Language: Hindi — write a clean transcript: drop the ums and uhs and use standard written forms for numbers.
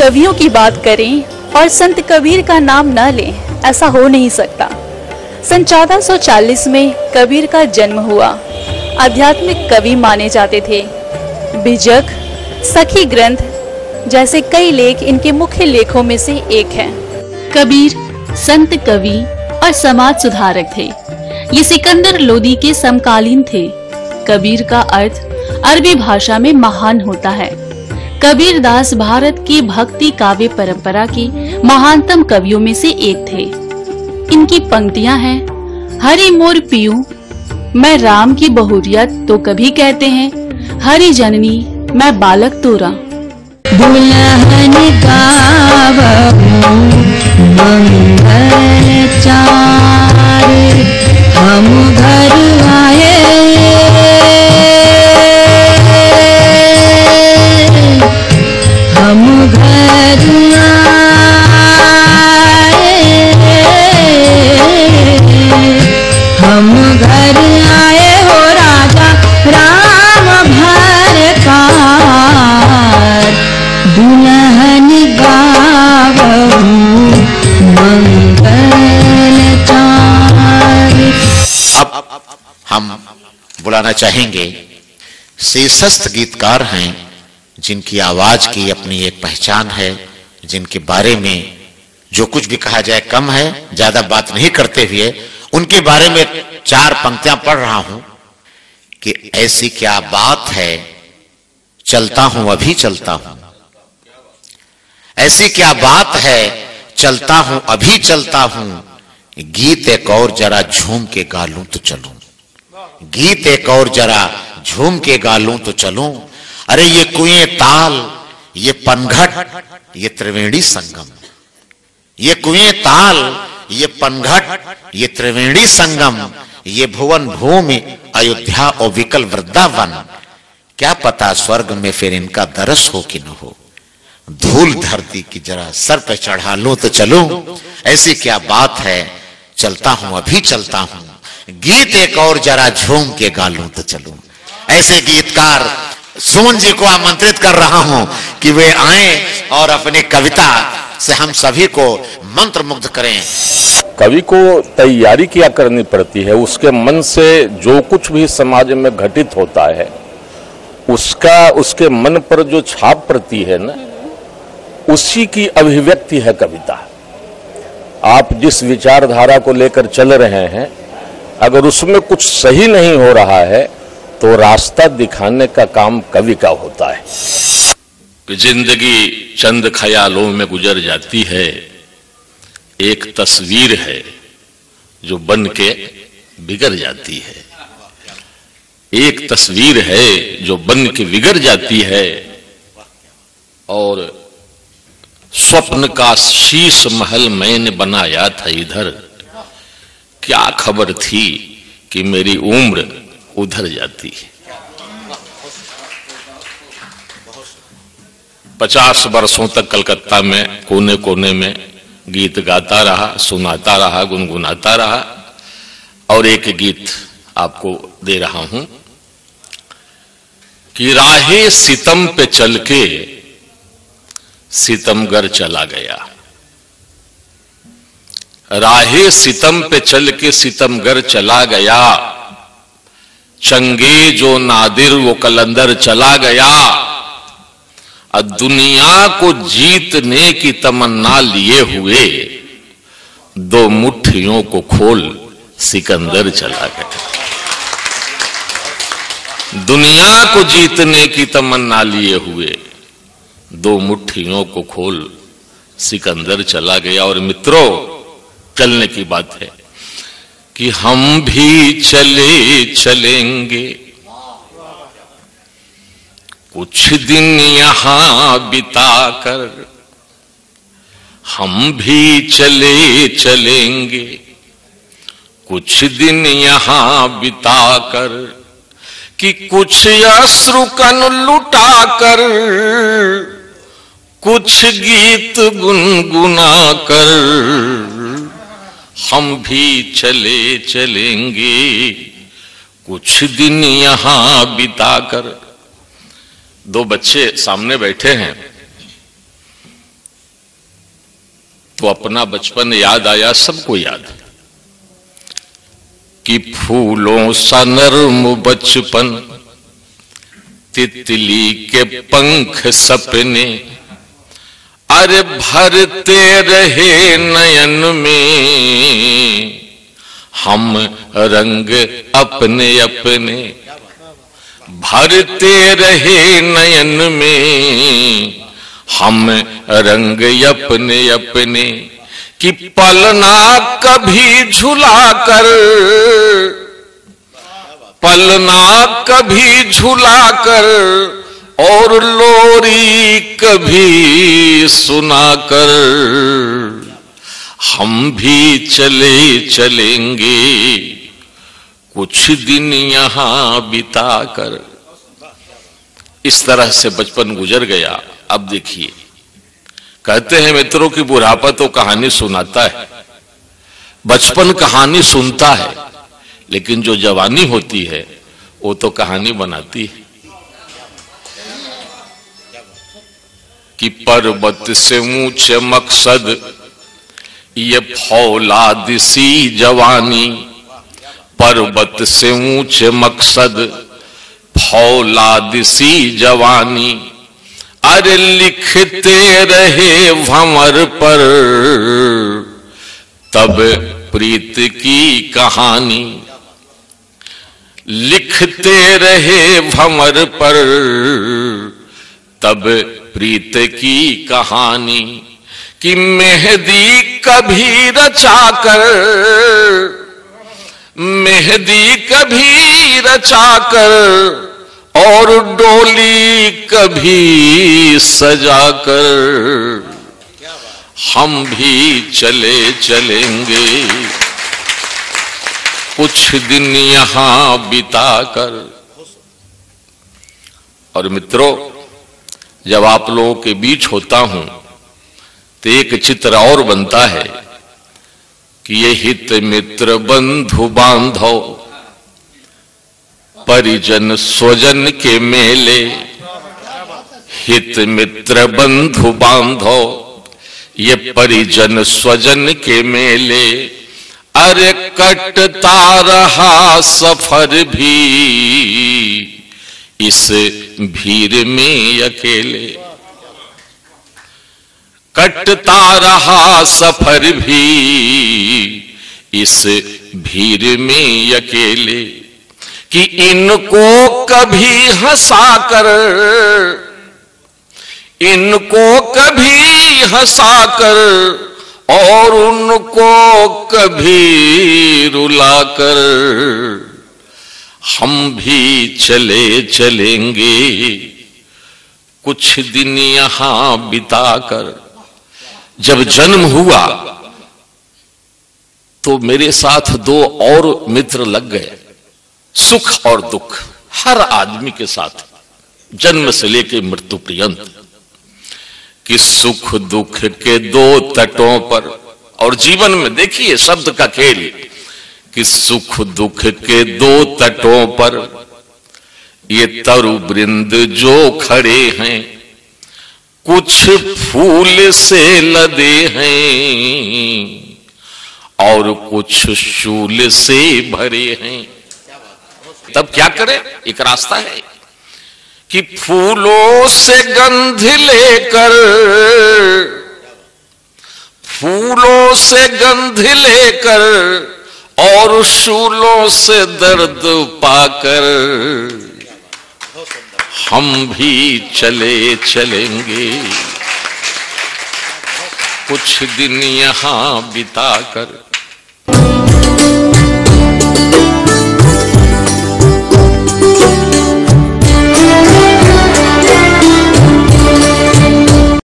कवियों की बात करें और संत कबीर का नाम न लें, ऐसा हो नहीं सकता। सन 1440 में कबीर का जन्म हुआ। आध्यात्मिक कवि माने जाते थे। बिजक, सखी ग्रंथ जैसे कई लेख इनके मुख्य लेखों में से एक हैं। कबीर संत कवि और समाज सुधारक थे। ये सिकंदर लोदी के समकालीन थे। कबीर का अर्थ अरबी भाषा में महान होता है। कबीर दास भारत की भक्ति काव्य परंपरा के महानतम कवियों में से एक थे। इनकी पंक्तियां हैं: हरि मोर पियू मैं राम की बहुरिया तो कभी कहते हैं, हरि जननी मैं बालक तोरा। दुल्हन गावहु मंगल चार, हम घर आए हम घर आए हम घर आए हो राजा राम भर कार, दुल्हन गावहु मंगल चार। अब हम बुलाना चाहेंगे शीर्षस्थ गीतकार हैं जिनकी आवाज की अपनी एक पहचान है, जिनके बारे में जो कुछ भी कहा जाए कम है। ज्यादा बात नहीं करते हुए उनके बारे में 4 पंक्तियां पढ़ रहा हूं कि ऐसी क्या बात है चलता हूं अभी चलता हूं, ऐसी क्या बात है चलता हूं अभी चलता हूं, गीत एक और जरा झूम के गा लूं तो चलूं, गीत एक और जरा झूम के गा लूं तो चलूं। अरे ये कुएं ताल ये पनघट ये त्रिवेणी संगम, ये कुएं ताल ये पनघट ये त्रिवेणी संगम, ये भुवन भूमि अयोध्या और विकल वृंदावन, क्या पता स्वर्ग में फिर इनका दरस हो कि न हो, धूल धरती की जरा सर पे चढ़ा लूं तो चलूं, ऐसी क्या बात है चलता हूं अभी चलता हूं, गीत एक और जरा झूम के गा लूं तो चलूं। ऐसे गीतकार सुमन जी को आमंत्रित कर रहा हूं कि वे आएं और अपनी कविता से हम सभी को मंत्र मुग्ध करें। कवि को तैयारी किया करनी पड़ती है। उसके मन से जो कुछ भी समाज में घटित होता है उसका उसके मन पर जो छाप पड़ती है ना, उसी की अभिव्यक्ति है कविता। आप जिस विचारधारा को लेकर चल रहे हैं, अगर उसमें कुछ सही नहीं हो रहा है तो रास्ता दिखाने का काम कवि का होता है। कि जिंदगी चंद ख्यालों में गुजर जाती है, एक तस्वीर है जो बन के बिगड़ जाती है, एक तस्वीर है जो बन के बिगड़ जाती है, और स्वप्न का शीश महल मैंने बनाया था इधर, क्या खबर थी कि मेरी उम्र उधर जाती है। 50 वर्षों तक कलकत्ता में कोने कोने में गीत गाता रहा, सुनाता रहा, गुनगुनाता रहा, और एक गीत आपको दे रहा हूं कि राहे सितम पे चल के सितमगर चला गया, राहे सितम पे चल के सितमगर चला गया, चंगे जो नादिर वो कलंदर चला गया, दुनिया को जीतने की तमन्ना लिए हुए दो मुट्ठियों को खोल सिकंदर चला गया, दुनिया को जीतने की तमन्ना लिए हुए दो मुट्ठियों को खोल सिकंदर चला गया। और मित्रों, चलने की बात है कि हम भी चले चलेंगे, कुछ दिन यहां बिताकर, हम भी चले चलेंगे, कुछ दिन यहां बिताकर, कि कुछ अश्रुकन लुटाकर, कुछ गीत गुनगुना कर, हम भी चले चलेंगे, कुछ दिन यहां बिताकर। 2 बच्चे सामने बैठे हैं, तो अपना बचपन याद आया, सबको याद है कि फूलों सा नर्म बचपन, तितली के पंख सपने, अरे भरते रहे नयन में हम रंग अपने अपने, भरते रहे नयन में हम रंग अपने अपने, कि पलना कभी झुला कर, पलना कभी झुला कर, और लोरी कभी सुना कर, हम भी चले चलेंगे कुछ दिन यहां बिताकर। इस तरह से बचपन गुजर गया। अब देखिए, कहते हैं मित्रों कि बुढ़ापा तो कहानी सुनाता है, बचपन कहानी सुनता है, लेकिन जो जवानी होती है वो तो कहानी बनाती है। कि पर्वत से ऊंचे मकसद ये फौलाद सी जवानी, पर्वत से ऊंचे मकसद फौलाद सी जवानी, अरे लिखते रहे भंवर पर तब प्रीत की कहानी, लिखते रहे भंवर पर तब प्रीत की कहानी, कि मेहंदी कभी रचाकर, मेहंदी कभी रचाकर, और डोली कभी सजाकर, हम भी चले चलेंगे कुछ दिन यहां बिताकर। और मित्रों, जब आप लोगों के बीच होता हूं तो एक चित्र और बनता है कि ये हित मित्र बंधु बांधव, परिजन स्वजन के मेले, हित मित्र बंधु बांधव ये परिजन स्वजन के मेले, अरे कटता रहा सफर भी इस भीड़ में अकेले, कटता रहा सफर भी इस भीड़ में अकेले, कि इनको कभी हंसाकर, इनको कभी हंसाकर, और उनको कभी रुलाकर, हम भी चले चलेंगे कुछ दिन यहां बिताकर। जब जन्म हुआ तो मेरे साथ दो और मित्र लग गए, सुख और दुख हर आदमी के साथ, जन्म से लेकर मृत्यु पर्यंत, कि सुख दुख के दो तटों पर। और जीवन में देखिए शब्द का खेल, कि सुख दुख के दो तटों पर ये तरु वृंद जो खड़े हैं, कुछ फूल से लदे हैं और कुछ शूल से भरे हैं। तब क्या करें? एक रास्ता है कि फूलों से गंध लेकर, फूलों से गंध लेकर, और शूलों से दर्द पाकर, हम भी चले चलेंगे कुछ दिन यहां बिताकर।